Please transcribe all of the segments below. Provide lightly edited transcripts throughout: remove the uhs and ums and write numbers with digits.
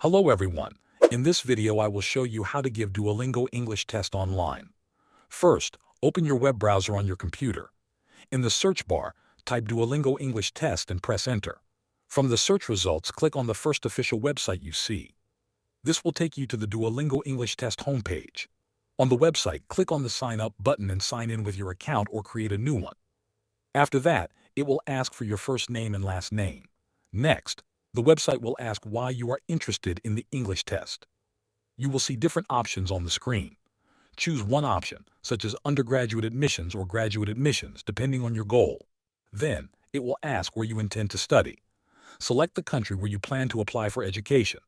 Hello everyone. In this video I will show you how to give Duolingo English Test online. First, open your web browser on your computer. In the search bar, type Duolingo English Test and press enter. From the search results, click on the first official website you see. This will take you to the Duolingo English Test homepage. On the website, click on the Sign Up button and sign in with your account or create a new one. After that, it will ask for your first name and last name. Next, the website will ask why you are interested in the English test. You will see different options on the screen. Choose one option, such as undergraduate admissions or graduate admissions, depending on your goal. Then, it will ask where you intend to study. Select the country where you plan to apply for education.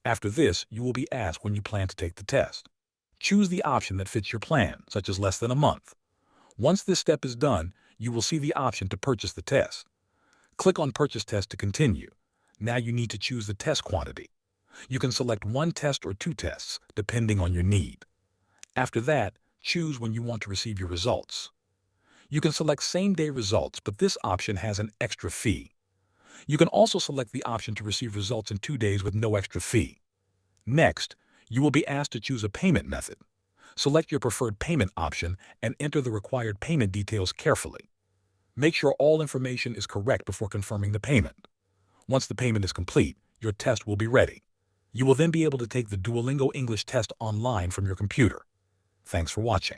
After this, you will be asked when you plan to take the test. Choose the option that fits your plan, such as less than a month. Once this step is done, you will see the option to purchase the test. Click on Purchase Test to continue. Now you need to choose the test quantity. You can select one test or two tests, depending on your need. After that, choose when you want to receive your results. You can select same-day results, but this option has an extra fee. You can also select the option to receive results in 2 days with no extra fee. Next, you will be asked to choose a payment method. Select your preferred payment option and enter the required payment details carefully. Make sure all information is correct before confirming the payment. Once the payment is complete, your test will be ready. You will then be able to take the Duolingo English test online from your computer. Thanks for watching.